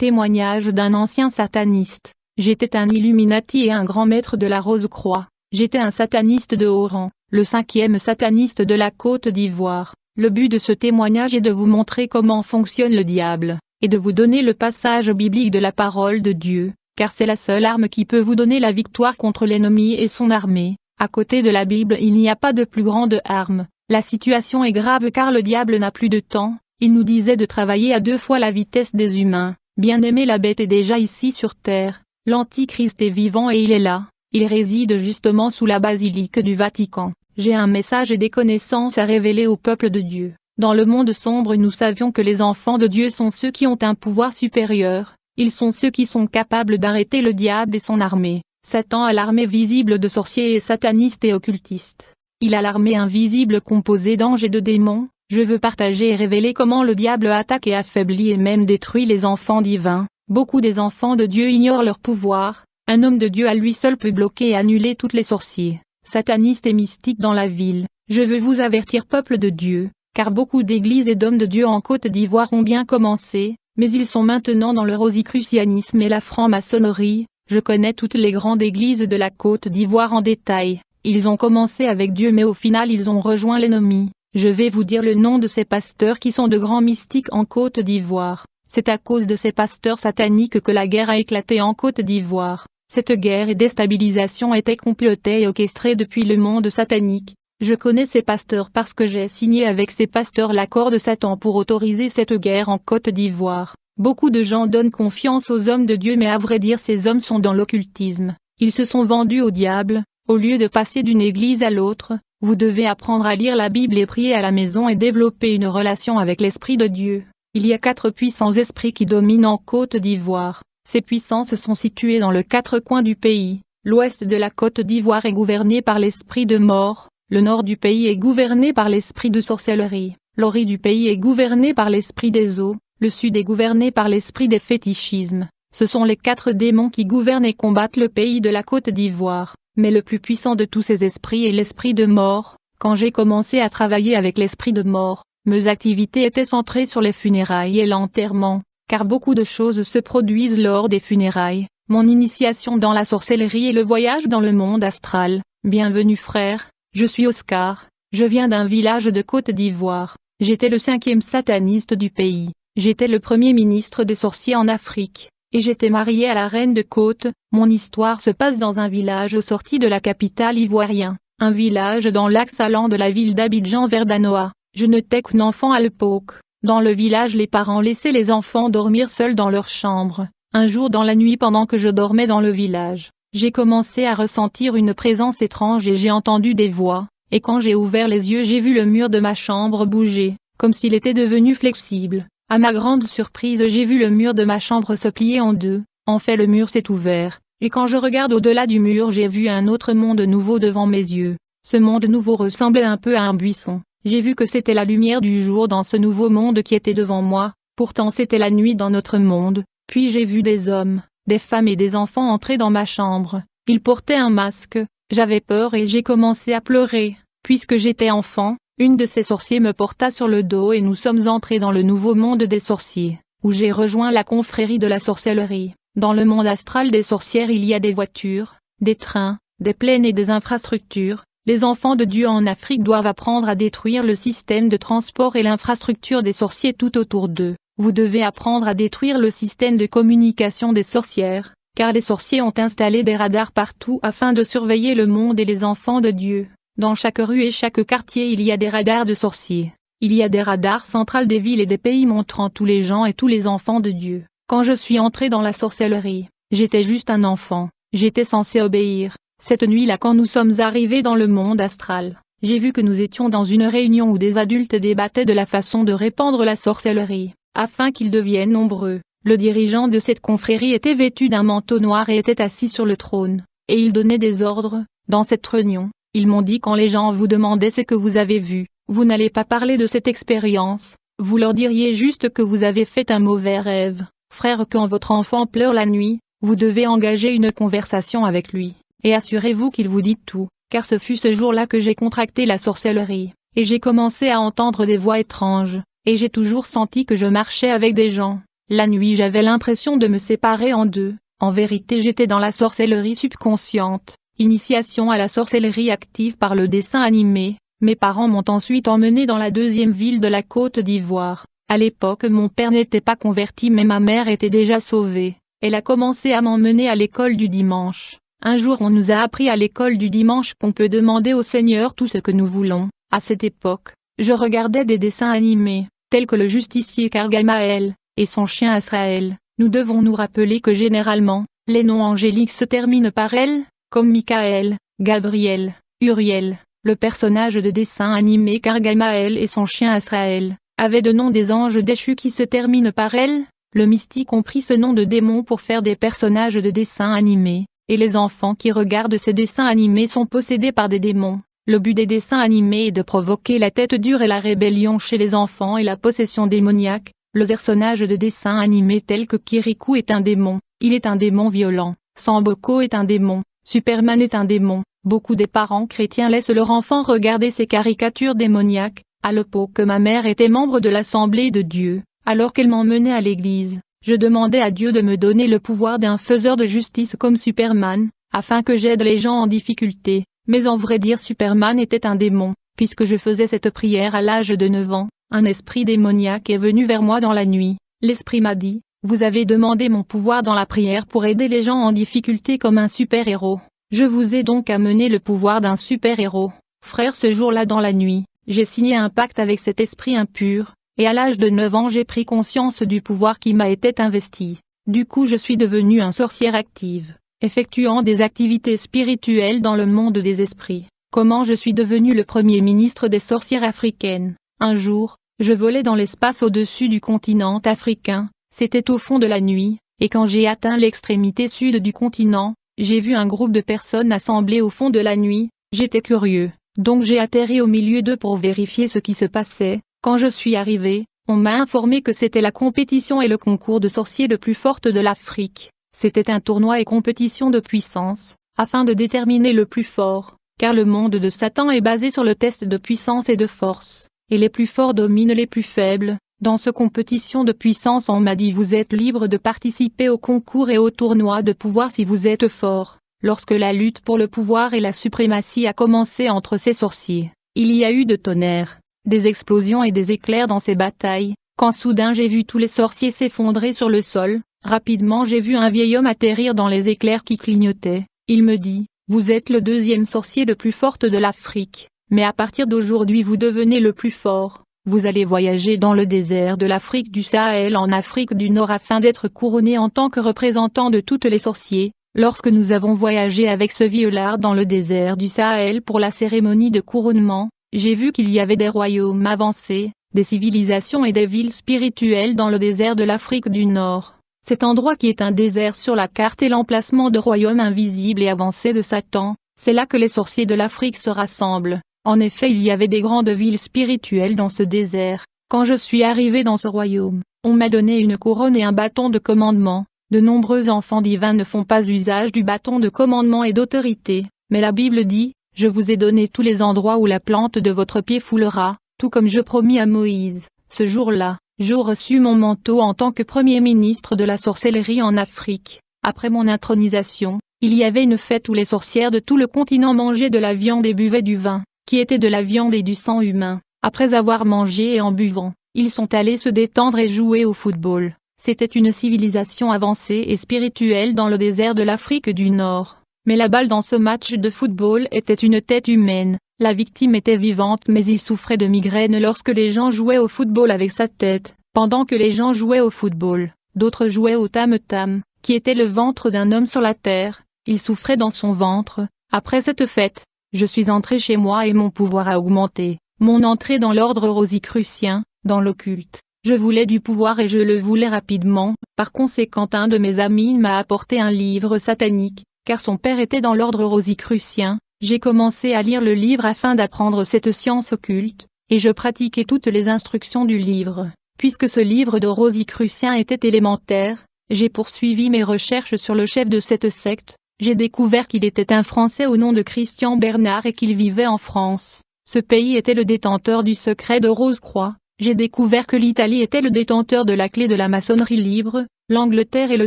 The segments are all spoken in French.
Témoignage d'un ancien sataniste. J'étais un Illuminati et un grand maître de la Rose-Croix. J'étais un sataniste de haut rang, le 5e sataniste de la Côte d'Ivoire. Le but de ce témoignage est de vous montrer comment fonctionne le diable, et de vous donner le passage biblique de la parole de Dieu, car c'est la seule arme qui peut vous donner la victoire contre l'ennemi et son armée. À côté de la Bible, il n'y a pas de plus grande arme. La situation est grave car le diable n'a plus de temps. Il nous disait de travailler à 2 fois la vitesse des humains. Bien-aimé, la bête est déjà ici sur terre. L'Antichrist est vivant et il est là. Il réside justement sous la basilique du Vatican. J'ai un message et des connaissances à révéler au peuple de Dieu. Dans le monde sombre, nous savions que les enfants de Dieu sont ceux qui ont un pouvoir supérieur. Ils sont ceux qui sont capables d'arrêter le diable et son armée. Satan a l'armée visible de sorciers et satanistes et occultistes. Il a l'armée invisible composée d'anges et de démons. Je veux partager et révéler comment le diable attaque et affaiblit et même détruit les enfants divins. Beaucoup des enfants de Dieu ignorent leur pouvoir. Un homme de Dieu à lui seul peut bloquer et annuler tous les sorciers, satanistes et mystiques dans la ville. Je veux vous avertir, peuple de Dieu, car beaucoup d'églises et d'hommes de Dieu en Côte d'Ivoire ont bien commencé, mais ils sont maintenant dans le rosicrucianisme et la franc-maçonnerie. Je connais toutes les grandes églises de la Côte d'Ivoire en détail. Ils ont commencé avec Dieu mais au final ils ont rejoint l'ennemi. Je vais vous dire le nom de ces pasteurs qui sont de grands mystiques en Côte d'Ivoire. C'est à cause de ces pasteurs sataniques que la guerre a éclaté en Côte d'Ivoire. Cette guerre et déstabilisation était complotée et orchestrée depuis le monde satanique. Je connais ces pasteurs parce que j'ai signé avec ces pasteurs l'accord de Satan pour autoriser cette guerre en Côte d'Ivoire. Beaucoup de gens donnent confiance aux hommes de Dieu mais à vrai dire ces hommes sont dans l'occultisme. Ils se sont vendus au diable. Au lieu de passer d'une église à l'autre, vous devez apprendre à lire la Bible et prier à la maison et développer une relation avec l'Esprit de Dieu. Il y a 4 puissants esprits qui dominent en Côte d'Ivoire. Ces puissances sont situées dans les 4 coins du pays. L'ouest de la Côte d'Ivoire est gouverné par l'esprit de mort, le nord du pays est gouverné par l'esprit de sorcellerie, l'orient du pays est gouverné par l'esprit des eaux, le sud est gouverné par l'esprit des fétichismes. Ce sont les 4 démons qui gouvernent et combattent le pays de la Côte d'Ivoire. Mais le plus puissant de tous ces esprits est l'esprit de mort. Quand j'ai commencé à travailler avec l'esprit de mort, mes activités étaient centrées sur les funérailles et l'enterrement, car beaucoup de choses se produisent lors des funérailles. Mon initiation dans la sorcellerie et le voyage dans le monde astral. Bienvenue frère, je suis Oscar, je viens d'un village de Côte d'Ivoire. J'étais le 5e sataniste du pays. J'étais le premier ministre des sorciers en Afrique. Et j'étais marié à la reine de Côte. Mon histoire se passe dans un village aux sorties de la capitale ivoirienne, un village dans l'axe allant de la ville d'Abidjan vers Danoa. Je n'étais qu'un enfant à l'époque. Dans le village, les parents laissaient les enfants dormir seuls dans leur chambre. Un jour dans la nuit, pendant que je dormais dans le village, j'ai commencé à ressentir une présence étrange et j'ai entendu des voix. Et quand j'ai ouvert les yeux, j'ai vu le mur de ma chambre bouger, comme s'il était devenu flexible. À ma grande surprise, j'ai vu le mur de ma chambre se plier en 2. En fait, le mur s'est ouvert, et quand je regarde au-delà du mur, j'ai vu un autre monde nouveau devant mes yeux. Ce monde nouveau ressemblait un peu à un buisson. J'ai vu que c'était la lumière du jour dans ce nouveau monde qui était devant moi. Pourtant c'était la nuit dans notre monde. Puis j'ai vu des hommes, des femmes et des enfants entrer dans ma chambre. Ils portaient un masque. J'avais peur et j'ai commencé à pleurer. Puisque j'étais enfant, une de ces sorciers me porta sur le dos et nous sommes entrés dans le nouveau monde des sorciers, où j'ai rejoint la confrérie de la sorcellerie. Dans le monde astral des sorcières, il y a des voitures, des trains, des plaines et des infrastructures. Les enfants de Dieu en Afrique doivent apprendre à détruire le système de transport et l'infrastructure des sorciers tout autour d'eux. Vous devez apprendre à détruire le système de communication des sorcières, car les sorciers ont installé des radars partout afin de surveiller le monde et les enfants de Dieu. Dans chaque rue et chaque quartier il y a des radars de sorciers. Il y a des radars centrales des villes et des pays montrant tous les gens et tous les enfants de Dieu. Quand je suis entré dans la sorcellerie, j'étais juste un enfant. J'étais censé obéir. Cette nuit-là, quand nous sommes arrivés dans le monde astral, j'ai vu que nous étions dans une réunion où des adultes débattaient de la façon de répandre la sorcellerie, afin qu'ils deviennent nombreux. Le dirigeant de cette confrérie était vêtu d'un manteau noir et était assis sur le trône, et il donnait des ordres. Dans cette réunion, ils m'ont dit quand les gens vous demandaient ce que vous avez vu, vous n'allez pas parler de cette expérience, vous leur diriez juste que vous avez fait un mauvais rêve. Frère, quand votre enfant pleure la nuit, vous devez engager une conversation avec lui, et assurez-vous qu'il vous dit tout, car ce fut ce jour-là que j'ai contracté la sorcellerie, et j'ai commencé à entendre des voix étranges, et j'ai toujours senti que je marchais avec des gens. La nuit j'avais l'impression de me séparer en deux. En vérité j'étais dans la sorcellerie subconsciente, initiation à la sorcellerie active par le dessin animé. Mes parents m'ont ensuite emmené dans la deuxième ville de la Côte d'Ivoire. À l'époque mon père n'était pas converti mais ma mère était déjà sauvée. Elle a commencé à m'emmener à l'école du dimanche. Un jour on nous a appris à l'école du dimanche qu'on peut demander au Seigneur tout ce que nous voulons. À cette époque, je regardais des dessins animés, tels que le justicier Gargamel et son chien Azraël. Nous devons nous rappeler que généralement, les noms angéliques se terminent par L, comme Michael, Gabriel, Uriel. Le personnage de dessin animé Gargamel et son chien Azraël avaient de noms des anges déchus qui se terminent par L. Le mystique ont pris ce nom de démon pour faire des personnages de dessins animés, et les enfants qui regardent ces dessins animés sont possédés par des démons. Le but des dessins animés est de provoquer la tête dure et la rébellion chez les enfants et la possession démoniaque. Le personnage de dessin animé tel que Kirikou est un démon, il est un démon violent, Samboko est un démon, Superman est un démon. Beaucoup des parents chrétiens laissent leur enfant regarder ces caricatures démoniaques, à l'époque que ma mère était membre de l'Assemblée de Dieu, alors qu'elle m'emmenait à l'église. Je demandais à Dieu de me donner le pouvoir d'un faiseur de justice comme Superman, afin que j'aide les gens en difficulté, mais en vrai dire Superman était un démon, puisque je faisais cette prière à l'âge de 9 ans, un esprit démoniaque est venu vers moi dans la nuit. L'esprit m'a dit, vous avez demandé mon pouvoir dans la prière pour aider les gens en difficulté comme un super-héros. Je vous ai donc amené le pouvoir d'un super-héros. Frère, ce jour-là dans la nuit, j'ai signé un pacte avec cet esprit impur, et à l'âge de 9 ans j'ai pris conscience du pouvoir qui m'a été investi. Du coup je suis devenue une sorcière active, effectuant des activités spirituelles dans le monde des esprits. Comment je suis devenue le premier ministre des sorcières africaines? Un jour, je volais dans l'espace au-dessus du continent africain, c'était au fond de la nuit, et quand j'ai atteint l'extrémité sud du continent, j'ai vu un groupe de personnes assemblées au fond de la nuit. J'étais curieux, donc j'ai atterri au milieu d'eux pour vérifier ce qui se passait. Quand je suis arrivé, on m'a informé que c'était la compétition et le concours de sorciers le plus forte de l'Afrique. C'était un tournoi et compétition de puissance, afin de déterminer le plus fort, car le monde de Satan est basé sur le test de puissance et de force, et les plus forts dominent les plus faibles. Dans ce compétition de puissance on m'a dit vous êtes libre de participer au concours et au tournoi de pouvoir si vous êtes fort. Lorsque la lutte pour le pouvoir et la suprématie a commencé entre ces sorciers, il y a eu de tonnerres, des explosions et des éclairs dans ces batailles, quand soudain j'ai vu tous les sorciers s'effondrer sur le sol. Rapidement j'ai vu un vieil homme atterrir dans les éclairs qui clignotaient. Il me dit, vous êtes le deuxième sorcier le plus fort de l'Afrique, mais à partir d'aujourd'hui vous devenez le plus fort. Vous allez voyager dans le désert de l'Afrique du Sahel en Afrique du Nord afin d'être couronné en tant que représentant de toutes les sorciers. Lorsque nous avons voyagé avec ce vieux-là dans le désert du Sahel pour la cérémonie de couronnement, j'ai vu qu'il y avait des royaumes avancés, des civilisations et des villes spirituelles dans le désert de l'Afrique du Nord. Cet endroit qui est un désert sur la carte est l'emplacement de royaumes invisibles et avancés de Satan. C'est là que les sorciers de l'Afrique se rassemblent. En effet, il y avait des grandes villes spirituelles dans ce désert. Quand je suis arrivé dans ce royaume, on m'a donné une couronne et un bâton de commandement. De nombreux enfants divins ne font pas usage du bâton de commandement et d'autorité, mais la Bible dit, « Je vous ai donné tous les endroits où la plante de votre pied foulera, tout comme je promis à Moïse. » Ce jour-là, j'ai reçu mon manteau en tant que premier ministre de la sorcellerie en Afrique. Après mon intronisation, il y avait une fête où les sorcières de tout le continent mangeaient de la viande et buvaient du vin, qui était de la viande et du sang humain. Après avoir mangé et en buvant, ils sont allés se détendre et jouer au football. C'était une civilisation avancée et spirituelle dans le désert de l'Afrique du Nord. Mais la balle dans ce match de football était une tête humaine. La victime était vivante mais il souffrait de migraine lorsque les gens jouaient au football avec sa tête. Pendant que les gens jouaient au football, d'autres jouaient au tam-tam, qui était le ventre d'un homme sur la terre. Il souffrait dans son ventre. Après cette fête, je suis entré chez moi et mon pouvoir a augmenté. Mon entrée dans l'ordre rosicrucien, dans l'occulte. Je voulais du pouvoir et je le voulais rapidement. Par conséquent, un de mes amis m'a apporté un livre satanique, car son père était dans l'ordre rosicrucien. J'ai commencé à lire le livre afin d'apprendre cette science occulte, et je pratiquais toutes les instructions du livre. Puisque ce livre de rosicrucien était élémentaire, j'ai poursuivi mes recherches sur le chef de cette secte. J'ai découvert qu'il était un Français au nom de Christian Bernard et qu'il vivait en France. Ce pays était le détenteur du secret de Rose-Croix. j'ai découvert que l'Italie était le détenteur de la clé de la maçonnerie libre, l'Angleterre est le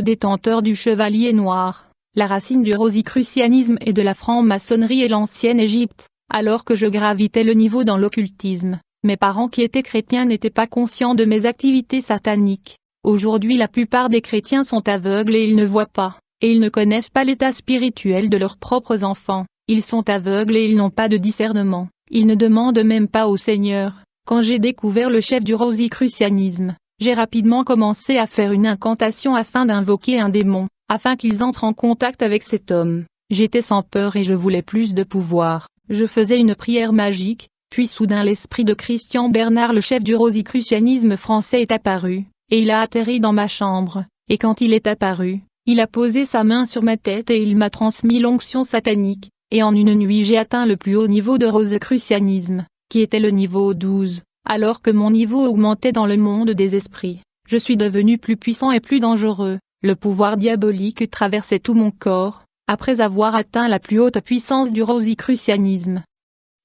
détenteur du chevalier noir, la racine du rosicrucianisme et de la franc-maçonnerie est l'ancienne Égypte. Alors que je gravitais le niveau dans l'occultisme, mes parents qui étaient chrétiens n'étaient pas conscients de mes activités sataniques. Aujourd'hui la plupart des chrétiens sont aveugles et ils ne voient pas, et ils ne connaissent pas l'état spirituel de leurs propres enfants. Ils sont aveugles et ils n'ont pas de discernement, ils ne demandent même pas au Seigneur. Quand j'ai découvert le chef du rosicrucianisme, j'ai rapidement commencé à faire une incantation afin d'invoquer un démon, afin qu'ils entrent en contact avec cet homme. J'étais sans peur et je voulais plus de pouvoir. Je faisais une prière magique, puis soudain l'esprit de Christian Bernard le chef du rosicrucianisme français est apparu, et il a atterri dans ma chambre, et quand il est apparu, il a posé sa main sur ma tête et il m'a transmis l'onction satanique, et en une nuit j'ai atteint le plus haut niveau de rosicrucianisme, qui était le niveau 12, alors que mon niveau augmentait dans le monde des esprits. Je suis devenu plus puissant et plus dangereux, le pouvoir diabolique traversait tout mon corps. Après avoir atteint la plus haute puissance du rosicrucianisme,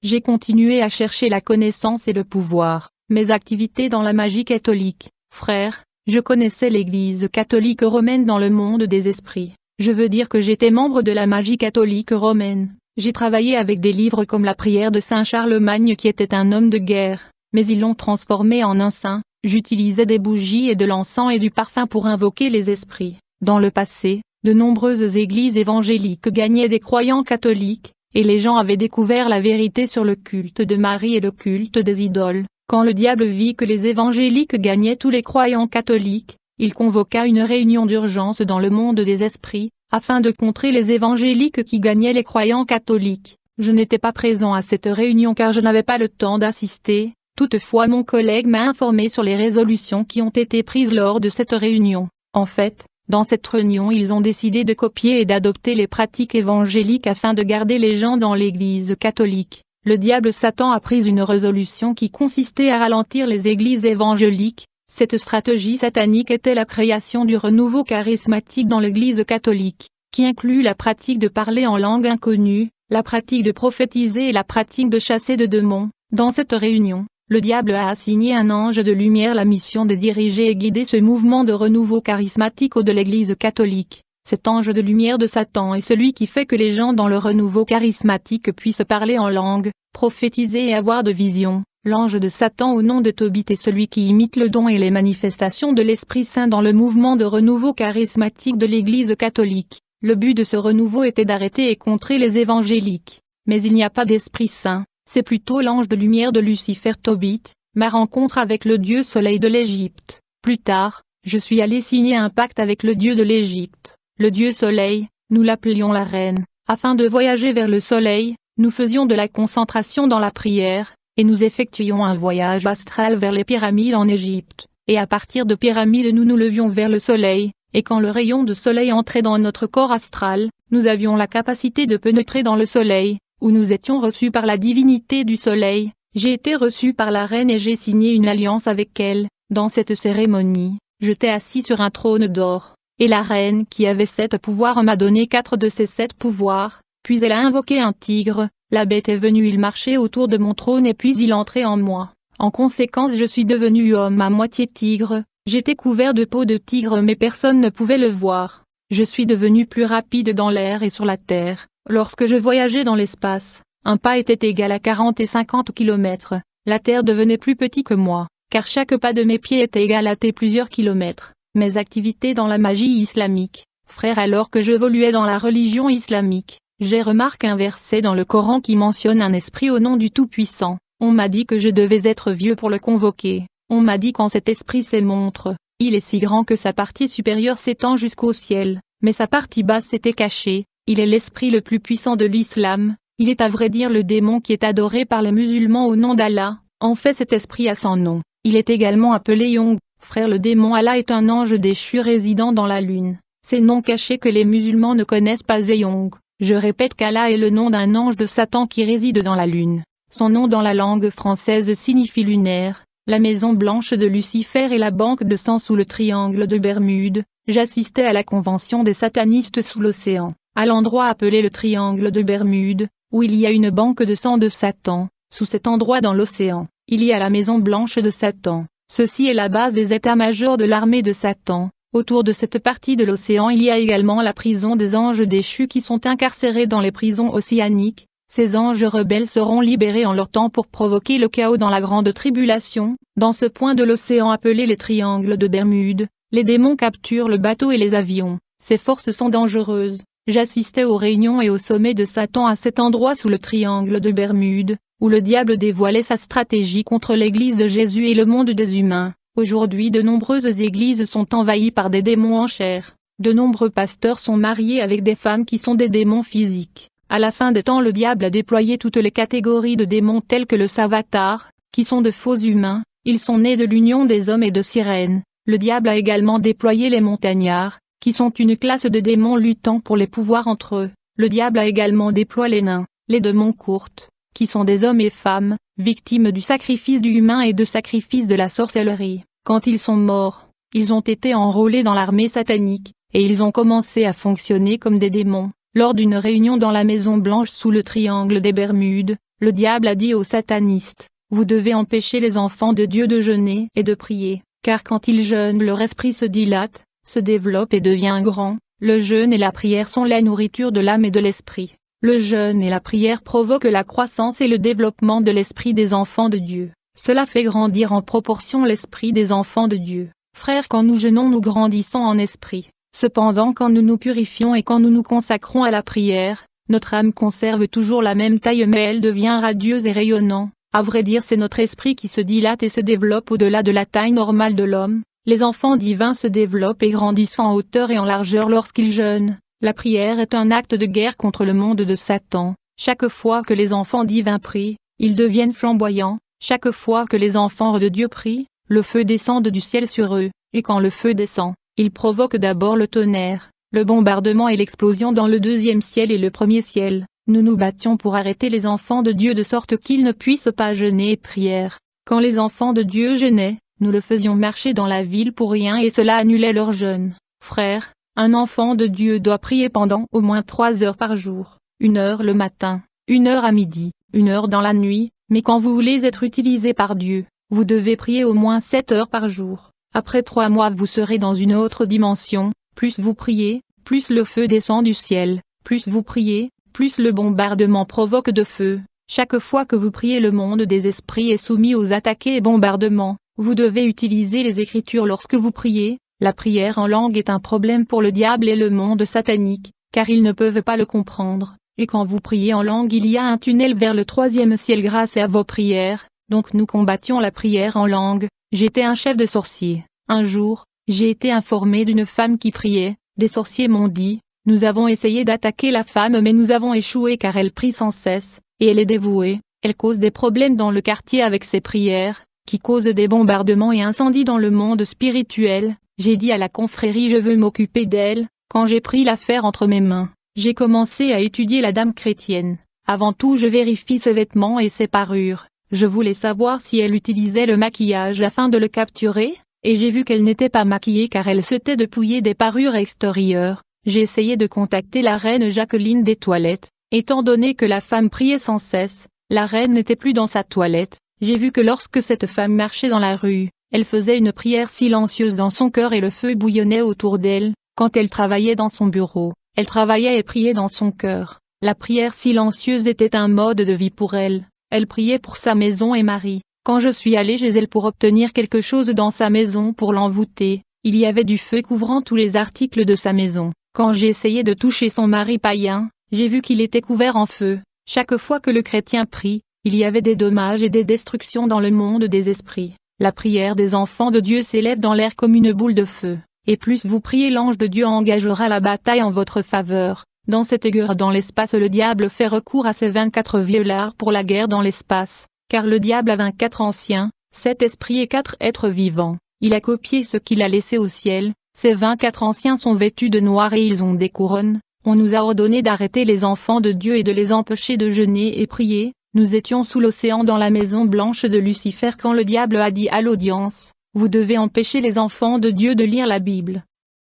j'ai continué à chercher la connaissance et le pouvoir. Mes activités dans la magie catholique, frère, je connaissais l'Église catholique romaine dans le monde des esprits. Je veux dire que j'étais membre de la magie catholique romaine. J'ai travaillé avec des livres comme la prière de Saint Charlemagne qui était un homme de guerre, mais ils l'ont transformé en un saint. J'utilisais des bougies et de l'encens et du parfum pour invoquer les esprits. Dans le passé, de nombreuses églises évangéliques gagnaient des croyants catholiques, et les gens avaient découvert la vérité sur le culte de Marie et le culte des idoles. Quand le diable vit que les évangéliques gagnaient tous les croyants catholiques, il convoqua une réunion d'urgence dans le monde des esprits, afin de contrer les évangéliques qui gagnaient les croyants catholiques. Je n'étais pas présent à cette réunion car je n'avais pas le temps d'assister, toutefois mon collègue m'a informé sur les résolutions qui ont été prises lors de cette réunion. En fait, dans cette réunion ils ont décidé de copier et d'adopter les pratiques évangéliques afin de garder les gens dans l'Église catholique. Le diable Satan a pris une résolution qui consistait à ralentir les églises évangéliques. Cette stratégie satanique était la création du renouveau charismatique dans l'Église catholique, qui inclut la pratique de parler en langue inconnue, la pratique de prophétiser et la pratique de chasser de démons. Dans cette réunion, le diable a assigné un ange de lumière la mission de diriger et guider ce mouvement de renouveau charismatique de l'Église catholique. Cet ange de lumière de Satan est celui qui fait que les gens dans le renouveau charismatique puissent parler en langue, prophétiser et avoir de visions. L'ange de Satan au nom de Tobit est celui qui imite le don et les manifestations de l'Esprit Saint dans le mouvement de renouveau charismatique de l'Église catholique. Le but de ce renouveau était d'arrêter et contrer les évangéliques. Mais il n'y a pas d'Esprit Saint. C'est plutôt l'ange de lumière de Lucifer Tobit, ma rencontre avec le dieu soleil de l'Égypte. Plus tard, je suis allé signer un pacte avec le dieu de l'Égypte, le dieu soleil, nous l'appelions la reine. Afin de voyager vers le soleil, nous faisions de la concentration dans la prière, et nous effectuions un voyage astral vers les pyramides en Égypte. Et à partir de pyramides nous nous levions vers le soleil, et quand le rayon de soleil entrait dans notre corps astral, nous avions la capacité de pénétrer dans le soleil, où nous étions reçus par la divinité du soleil. J'ai été reçu par la reine et j'ai signé une alliance avec elle. Dans cette cérémonie, j'étais assis sur un trône d'or, et la reine qui avait 7 pouvoirs m'a donné 4 de ces 7 pouvoirs, puis elle a invoqué un tigre, la bête est venue, il marchait autour de mon trône et puis il entrait en moi. En conséquence je suis devenu homme à moitié tigre, j'étais couvert de peau de tigre mais personne ne pouvait le voir. Je suis devenu plus rapide dans l'air et sur la terre. Lorsque je voyageais dans l'espace, un pas était égal à 40 et 50 km. La terre devenait plus petite que moi, car chaque pas de mes pieds était égal à plusieurs kilomètres. Mes activités dans la magie islamique, frère, alors que j'évoluais dans la religion islamique, j'ai remarqué un verset dans le Coran qui mentionne un esprit au nom du Tout-Puissant. On m'a dit que je devais être vieux pour le convoquer. On m'a dit quand cet esprit se montre, il est si grand que sa partie supérieure s'étend jusqu'au ciel, mais sa partie basse était cachée. Il est l'esprit le plus puissant de l'islam, il est à vrai dire le démon qui est adoré par les musulmans au nom d'Allah. En fait cet esprit a son nom, il est également appelé Yong. Frère, le démon Allah est un ange déchu résidant dans la lune. Ces noms cachés que les musulmans ne connaissent pas est Yong. Je répète qu'Allah est le nom d'un ange de Satan qui réside dans la lune. Son nom dans la langue française signifie lunaire. La maison blanche de Lucifer et la banque de sang sous le triangle de Bermude. J'assistais à la convention des satanistes sous l'océan, à l'endroit appelé le triangle de Bermude, où il y a une banque de sang de Satan. Sous cet endroit dans l'océan, il y a la maison blanche de Satan. Ceci est la base des états-majors de l'armée de Satan. Autour de cette partie de l'océan il y a également la prison des anges déchus qui sont incarcérés dans les prisons océaniques. Ces anges rebelles seront libérés en leur temps pour provoquer le chaos dans la grande tribulation. Dans ce point de l'océan appelé les triangles de Bermude, les démons capturent le bateau et les avions. Ces forces sont dangereuses. J'assistais aux réunions et au sommet de Satan à cet endroit sous le triangle de Bermude, où le diable dévoilait sa stratégie contre l'Église de Jésus et le monde des humains. Aujourd'hui de nombreuses églises sont envahies par des démons en chair. De nombreux pasteurs sont mariés avec des femmes qui sont des démons physiques. À la fin des temps le diable a déployé toutes les catégories de démons tels que le Savatar, qui sont de faux humains. Ils sont nés de l'union des hommes et de sirènes. Le diable a également déployé les montagnards, qui sont une classe de démons luttant pour les pouvoirs entre eux. Le diable a également déployé les nains, les démons courtes, qui sont des hommes et femmes, victimes du sacrifice du humain et de sacrifice de la sorcellerie. Quand ils sont morts, ils ont été enrôlés dans l'armée satanique, et ils ont commencé à fonctionner comme des démons. Lors d'une réunion dans la Maison Blanche sous le triangle des Bermudes, le diable a dit aux satanistes, « Vous devez empêcher les enfants de Dieu de jeûner et de prier, car quand ils jeûnent leur esprit se dilate, se développe et devient grand. Le jeûne et la prière sont la nourriture de l'âme et de l'esprit. Le jeûne et la prière provoquent la croissance et le développement de l'esprit des enfants de Dieu. Cela fait grandir en proportion l'esprit des enfants de Dieu. Frères, quand nous jeûnons nous grandissons en esprit. Cependant quand nous nous purifions et quand nous nous consacrons à la prière, notre âme conserve toujours la même taille mais elle devient radieuse et rayonnante. À vrai dire c'est notre esprit qui se dilate et se développe au-delà de la taille normale de l'homme. Les enfants divins se développent et grandissent en hauteur et en largeur lorsqu'ils jeûnent. La prière est un acte de guerre contre le monde de Satan. Chaque fois que les enfants divins prient, ils deviennent flamboyants. Chaque fois que les enfants de Dieu prient, le feu descend du ciel sur eux, et quand le feu descend, il provoque d'abord le tonnerre, le bombardement et l'explosion dans le deuxième ciel et le premier ciel. Nous nous battions pour arrêter les enfants de Dieu de sorte qu'ils ne puissent pas jeûner et prier. Quand les enfants de Dieu jeûnaient, nous le faisions marcher dans la ville pour rien et cela annulait leur jeûne. Frères, un enfant de Dieu doit prier pendant au moins 3 heures par jour, 1 heure le matin, 1 heure à midi, 1 heure dans la nuit, mais quand vous voulez être utilisé par Dieu, vous devez prier au moins 7 heures par jour. Après 3 mois vous serez dans une autre dimension, plus vous priez, plus le feu descend du ciel, plus vous priez, plus le bombardement provoque de feu. Chaque fois que vous priez le monde des esprits est soumis aux attaques et bombardements. Vous devez utiliser les Écritures lorsque vous priez. La prière en langue est un problème pour le diable et le monde satanique, car ils ne peuvent pas le comprendre. Et quand vous priez en langue il y a un tunnel vers le 3e ciel grâce à vos prières. Donc nous combattions la prière en langue. J'étais un chef de sorciers. Un jour, j'ai été informé d'une femme qui priait. Des sorciers m'ont dit, nous avons essayé d'attaquer la femme mais nous avons échoué car elle prie sans cesse, et elle est dévouée. Elle cause des problèmes dans le quartier avec ses prières, qui causent des bombardements et incendies dans le monde spirituel. J'ai dit à la confrérie je veux m'occuper d'elle. Quand j'ai pris l'affaire entre mes mains, j'ai commencé à étudier la dame chrétienne. Avant tout je vérifie ses vêtements et ses parures. Je voulais savoir si elle utilisait le maquillage afin de le capturer, et j'ai vu qu'elle n'était pas maquillée car elle se tait dépouiller des parures extérieures. J'ai essayé de contacter la reine Jacqueline des toilettes. Étant donné que la femme priait sans cesse, la reine n'était plus dans sa toilette. J'ai vu que lorsque cette femme marchait dans la rue, elle faisait une prière silencieuse dans son cœur et le feu bouillonnait autour d'elle. Quand elle travaillait dans son bureau, elle travaillait et priait dans son cœur. La prière silencieuse était un mode de vie pour elle. Elle priait pour sa maison et mari. Quand je suis allé chez elle pour obtenir quelque chose dans sa maison pour l'envoûter, il y avait du feu couvrant tous les articles de sa maison. Quand j'ai essayé de toucher son mari païen, j'ai vu qu'il était couvert en feu. Chaque fois que le chrétien prie, il y avait des dommages et des destructions dans le monde des esprits. La prière des enfants de Dieu s'élève dans l'air comme une boule de feu. Et plus vous priez l'ange de Dieu engagera la bataille en votre faveur. Dans cette guerre dans l'espace le diable fait recours à ses 24 vieillards pour la guerre dans l'espace. Car le diable a 24 anciens, 7 esprits et 4 êtres vivants. Il a copié ce qu'il a laissé au ciel. Ces 24 anciens sont vêtus de noir et ils ont des couronnes. On nous a ordonné d'arrêter les enfants de Dieu et de les empêcher de jeûner et prier. Nous étions sous l'océan dans la maison blanche de Lucifer quand le diable a dit à l'audience, « Vous devez empêcher les enfants de Dieu de lire la Bible. »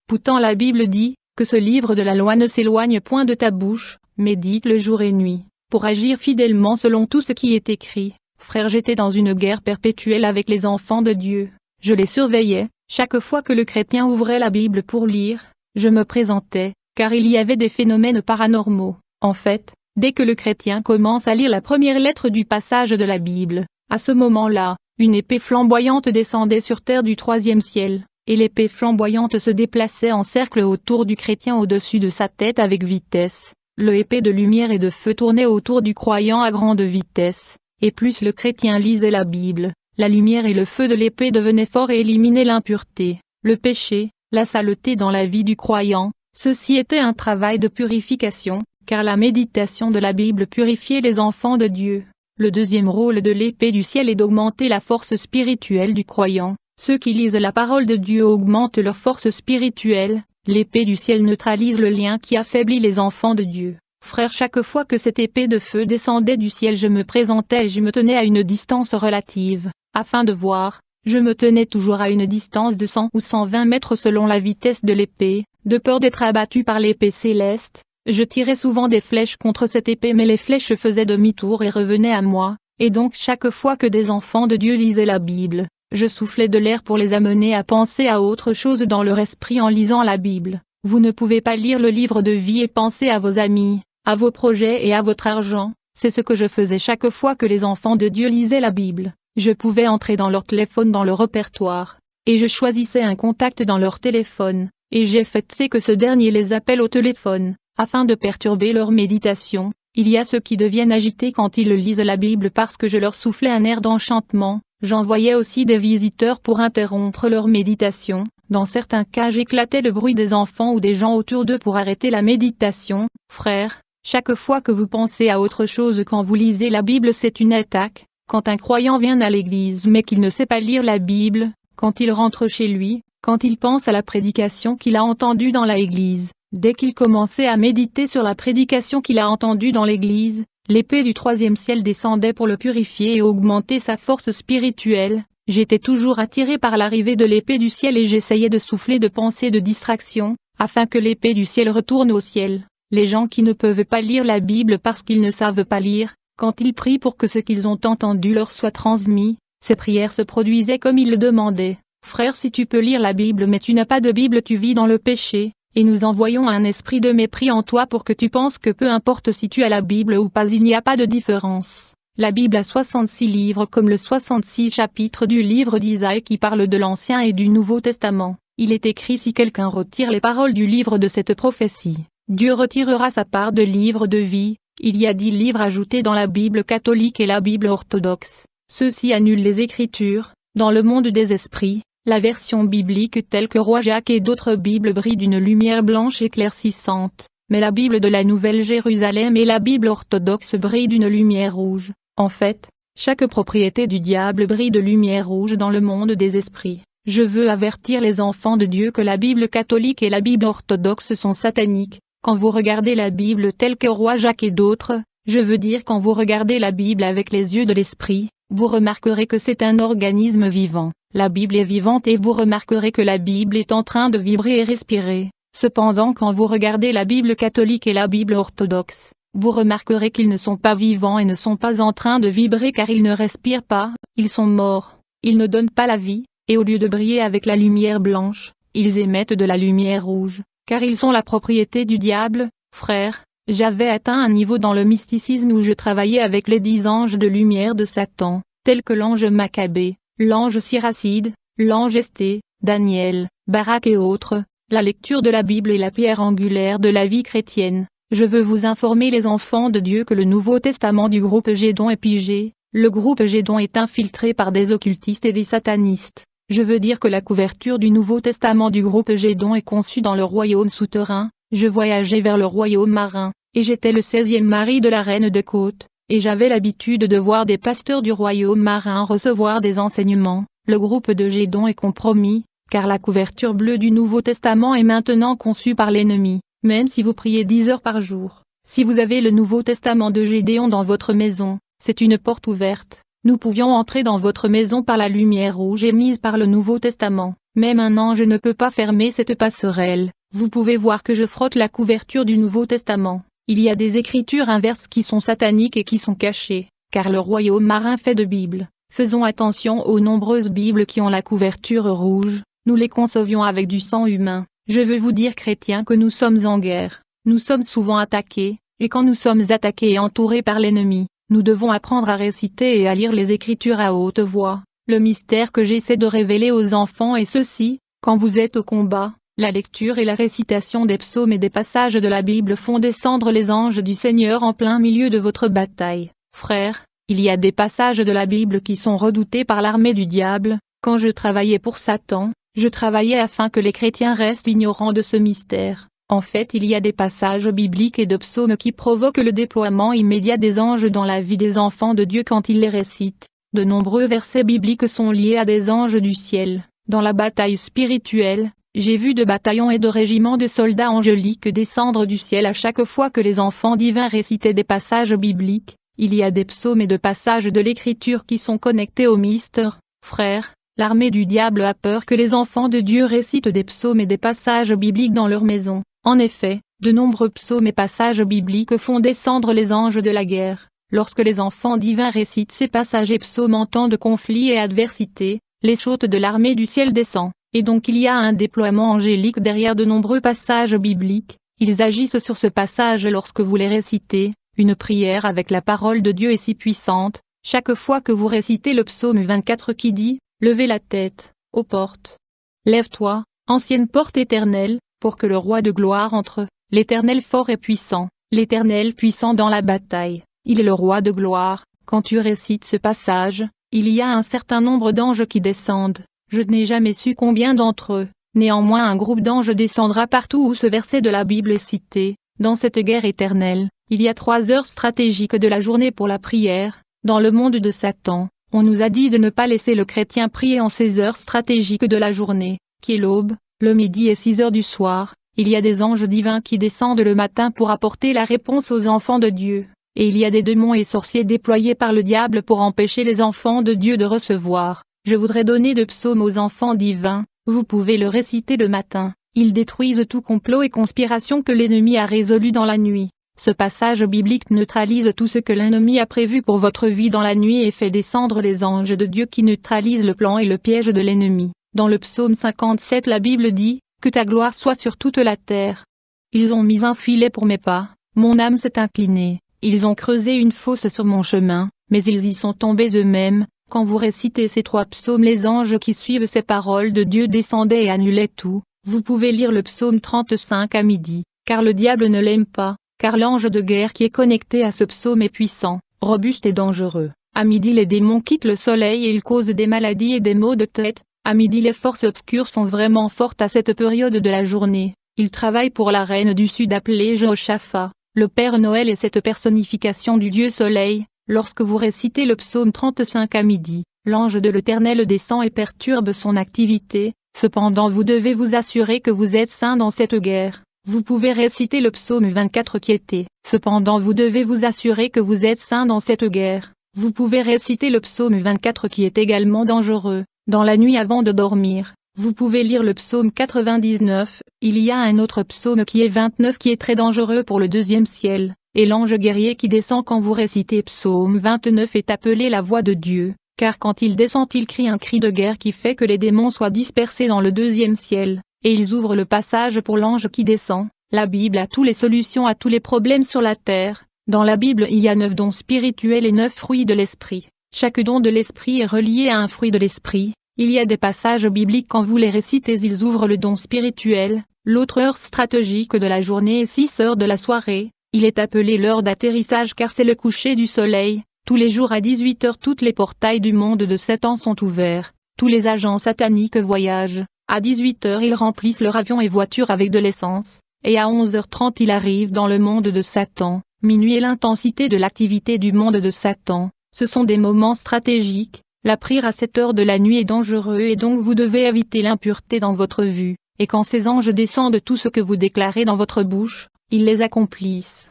Pourtant la Bible dit, que ce livre de la loi ne s'éloigne point de ta bouche, médite le jour et nuit, pour agir fidèlement selon tout ce qui est écrit. Frère, j'étais dans une guerre perpétuelle avec les enfants de Dieu. Je les surveillais, chaque fois que le chrétien ouvrait la Bible pour lire, je me présentais, car il y avait des phénomènes paranormaux. En fait, dès que le chrétien commence à lire la première lettre du passage de la Bible, à ce moment-là, une épée flamboyante descendait sur terre du troisième ciel, et l'épée flamboyante se déplaçait en cercle autour du chrétien au-dessus de sa tête avec vitesse. L'épée de lumière et de feu tournait autour du croyant à grande vitesse, et plus le chrétien lisait la Bible, la lumière et le feu de l'épée devenaient forts et éliminaient l'impureté, le péché, la saleté dans la vie du croyant. Ceci était un travail de purification, car la méditation de la Bible purifiait les enfants de Dieu. Le deuxième rôle de l'épée du ciel est d'augmenter la force spirituelle du croyant. Ceux qui lisent la parole de Dieu augmentent leur force spirituelle. L'épée du ciel neutralise le lien qui affaiblit les enfants de Dieu. Frère, chaque fois que cette épée de feu descendait du ciel, je me présentais et je me tenais à une distance relative, afin de voir. Je me tenais toujours à une distance de 100 ou 120 mètres selon la vitesse de l'épée, de peur d'être abattu par l'épée céleste. Je tirais souvent des flèches contre cette épée, mais les flèches faisaient demi-tour et revenaient à moi, et donc chaque fois que des enfants de Dieu lisaient la Bible, je soufflais de l'air pour les amener à penser à autre chose dans leur esprit en lisant la Bible. Vous ne pouvez pas lire le livre de vie et penser à vos amis, à vos projets et à votre argent. C'est ce que je faisais chaque fois que les enfants de Dieu lisaient la Bible. Je pouvais entrer dans leur téléphone, dans le répertoire, et je choisissais un contact dans leur téléphone, et j'ai fait que ce dernier les appelle au téléphone, afin de perturber leur méditation. Il y a ceux qui deviennent agités quand ils lisent la Bible parce que je leur soufflais un air d'enchantement. J'envoyais aussi des visiteurs pour interrompre leur méditation. Dans certains cas, j'éclatais le bruit des enfants ou des gens autour d'eux pour arrêter la méditation. Frères, chaque fois que vous pensez à autre chose quand vous lisez la Bible, c'est une attaque. Quand un croyant vient à l'église mais qu'il ne sait pas lire la Bible, quand il rentre chez lui, quand il pense à la prédication qu'il a entendue dans l'église, dès qu'il commençait à méditer sur la prédication qu'il a entendue dans l'église, l'épée du troisième ciel descendait pour le purifier et augmenter sa force spirituelle. J'étais toujours attiré par l'arrivée de l'épée du ciel et j'essayais de souffler de pensées de distraction, afin que l'épée du ciel retourne au ciel. Les gens qui ne peuvent pas lire la Bible parce qu'ils ne savent pas lire, quand ils prient pour que ce qu'ils ont entendu leur soit transmis, ces prières se produisaient comme ils le demandaient. Frère, si tu peux lire la Bible mais tu n'as pas de Bible, tu vis dans le péché, et nous envoyons un esprit de mépris en toi pour que tu penses que peu importe si tu as la Bible ou pas, il n'y a pas de différence. La Bible a 66 livres comme le 66 chapitres du livre d'Isaïe qui parle de l'Ancien et du Nouveau Testament. Il est écrit: si quelqu'un retire les paroles du livre de cette prophétie, Dieu retirera sa part de livre de vie. Il y a 10 livres ajoutés dans la Bible catholique et la Bible orthodoxe. Ceux-ci annulent les Écritures. Dans le monde des esprits, la version biblique telle que Roi Jacques et d'autres Bibles brille d'une lumière blanche éclaircissante, mais la Bible de la Nouvelle Jérusalem et la Bible orthodoxe brillent d'une lumière rouge. En fait, chaque propriété du diable brille de lumière rouge dans le monde des esprits. Je veux avertir les enfants de Dieu que la Bible catholique et la Bible orthodoxe sont sataniques. Quand vous regardez la Bible telle que Roi Jacques et d'autres, je veux dire quand vous regardez la Bible avec les yeux de l'esprit, vous remarquerez que c'est un organisme vivant. La Bible est vivante et vous remarquerez que la Bible est en train de vibrer et respirer. Cependant, quand vous regardez la Bible catholique et la Bible orthodoxe, vous remarquerez qu'ils ne sont pas vivants et ne sont pas en train de vibrer car ils ne respirent pas, ils sont morts, ils ne donnent pas la vie, et au lieu de briller avec la lumière blanche, ils émettent de la lumière rouge. Car ils sont la propriété du diable. Frère, j'avais atteint un niveau dans le mysticisme où je travaillais avec les 10 anges de lumière de Satan, tels que l'ange Maccabée, l'ange Siracide, l'ange Esté, Daniel, Barak et autres. La lecture de la Bible est la pierre angulaire de la vie chrétienne. Je veux vous informer les enfants de Dieu que le Nouveau Testament du groupe Gédon est pigé. Le groupe Gédon est infiltré par des occultistes et des satanistes. Je veux dire que la couverture du Nouveau Testament du groupe Gédon est conçue dans le royaume souterrain. Je voyageais vers le royaume marin, et j'étais le 16e mari de la reine de Côte, et j'avais l'habitude de voir des pasteurs du royaume marin recevoir des enseignements. Le groupe de Gédon est compromis, car la couverture bleue du Nouveau Testament est maintenant conçue par l'ennemi, même si vous priez 10 heures par jour. Si vous avez le Nouveau Testament de Gédéon dans votre maison, c'est une porte ouverte. Nous pouvions entrer dans votre maison par la lumière rouge émise par le Nouveau Testament. Mais maintenant je ne peux pas fermer cette passerelle. Vous pouvez voir que je frotte la couverture du Nouveau Testament. Il y a des écritures inverses qui sont sataniques et qui sont cachées, car le royaume marin fait de Bibles. Faisons attention aux nombreuses Bibles qui ont la couverture rouge, nous les concevions avec du sang humain. Je veux vous dire chrétiens que nous sommes en guerre, nous sommes souvent attaqués, et quand nous sommes attaqués et entourés par l'ennemi, nous devons apprendre à réciter et à lire les Écritures à haute voix. Le mystère que j'essaie de révéler aux enfants est ceci: quand vous êtes au combat, la lecture et la récitation des psaumes et des passages de la Bible font descendre les anges du Seigneur en plein milieu de votre bataille. Frères, il y a des passages de la Bible qui sont redoutés par l'armée du diable. Quand je travaillais pour Satan, je travaillais afin que les chrétiens restent ignorants de ce mystère. En fait, il y a des passages bibliques et de psaumes qui provoquent le déploiement immédiat des anges dans la vie des enfants de Dieu quand ils les récitent. De nombreux versets bibliques sont liés à des anges du ciel. Dans la bataille spirituelle, j'ai vu de bataillons et de régiments de soldats angéliques descendre du ciel à chaque fois que les enfants divins récitaient des passages bibliques. Il y a des psaumes et de passages de l'Écriture qui sont connectés au mystère. Frères, l'armée du diable a peur que les enfants de Dieu récitent des psaumes et des passages bibliques dans leur maison. En effet, de nombreux psaumes et passages bibliques font descendre les anges de la guerre. Lorsque les enfants divins récitent ces passages et psaumes en temps de conflit et adversité, l'échoute de l'armée du ciel descend, et donc il y a un déploiement angélique derrière de nombreux passages bibliques. Ils agissent sur ce passage lorsque vous les récitez. Une prière avec la parole de Dieu est si puissante, chaque fois que vous récitez le psaume 24 qui dit « Levez la tête, ô portes. Lève-toi, ancienne porte éternelle, pour que le roi de gloire entre. L'Éternel fort et puissant, l'Éternel puissant dans la bataille, il est le roi de gloire. » Quand tu récites ce passage, il y a un certain nombre d'anges qui descendent. Je n'ai jamais su combien d'entre eux. Néanmoins un groupe d'anges descendra partout où ce verset de la Bible est cité. Dans cette guerre éternelle, il y a 3 heures stratégiques de la journée pour la prière. Dans le monde de Satan, on nous a dit de ne pas laisser le chrétien prier en ces heures stratégiques de la journée, qui est l'aube, le midi et 6 heures du soir. Il y a des anges divins qui descendent le matin pour apporter la réponse aux enfants de Dieu. Et il y a des démons et sorciers déployés par le diable pour empêcher les enfants de Dieu de recevoir. Je voudrais donner de psaumes aux enfants divins. Vous pouvez le réciter le matin. Ils détruisent tout complot et conspiration que l'ennemi a résolu dans la nuit. Ce passage biblique neutralise tout ce que l'ennemi a prévu pour votre vie dans la nuit et fait descendre les anges de Dieu qui neutralisent le plan et le piège de l'ennemi. Dans le psaume 57 la Bible dit, « Que ta gloire soit sur toute la terre. » Ils ont mis un filet pour mes pas, mon âme s'est inclinée. Ils ont creusé une fosse sur mon chemin, mais ils y sont tombés eux-mêmes. Quand vous récitez ces 3 psaumes, les anges qui suivent ces paroles de Dieu descendaient et annulaient tout. Vous pouvez lire le psaume 35 à midi, car le diable ne l'aime pas, car l'ange de guerre qui est connecté à ce psaume est puissant, robuste et dangereux. À midi les démons quittent le soleil et ils causent des maladies et des maux de tête. À midi les forces obscures sont vraiment fortes à cette période de la journée. Ils travaillent pour la reine du sud appelée Jehoshaphat. Le Père Noël est cette personnification du Dieu Soleil. Lorsque vous récitez le psaume 35 à midi, l'ange de l'Éternel descend et perturbe son activité. Cependant vous devez vous assurer que vous êtes saint dans cette guerre. Vous pouvez réciter le psaume 24 qui était. Cependant vous devez vous assurer que vous êtes saint dans cette guerre. Vous pouvez réciter le psaume 24 qui est également dangereux. Dans la nuit avant de dormir, vous pouvez lire le psaume 99. Il y a un autre psaume qui est 29 qui est très dangereux pour le 2e ciel. Et l'ange guerrier qui descend quand vous récitez psaume 29 est appelé la voix de Dieu. Car quand il descend il crie un cri de guerre qui fait que les démons soient dispersés dans le 2e ciel, et ils ouvrent le passage pour l'ange qui descend. La Bible a toutes les solutions à tous les problèmes sur la terre. Dans la Bible il y a 9 dons spirituels et 9 fruits de l'esprit. Chaque don de l'esprit est relié à un fruit de l'esprit. Il y a des passages bibliques quand vous les récitez ils ouvrent le don spirituel. L'autre heure stratégique de la journée est 6 heures de la soirée. Il est appelé l'heure d'atterrissage car c'est le coucher du soleil. Tous les jours à 18 heures toutes les portails du monde de Satan sont ouverts. Tous les agents sataniques voyagent. À 18 heures ils remplissent leur avion et voiture avec de l'essence. Et à 11h30 ils arrivent dans le monde de Satan. Minuit est l'intensité de l'activité du monde de Satan. Ce sont des moments stratégiques. La prière à cette heure de la nuit est dangereux et donc vous devez éviter l'impureté dans votre vue. Et quand ces anges descendent tout ce que vous déclarez dans votre bouche, ils les accomplissent.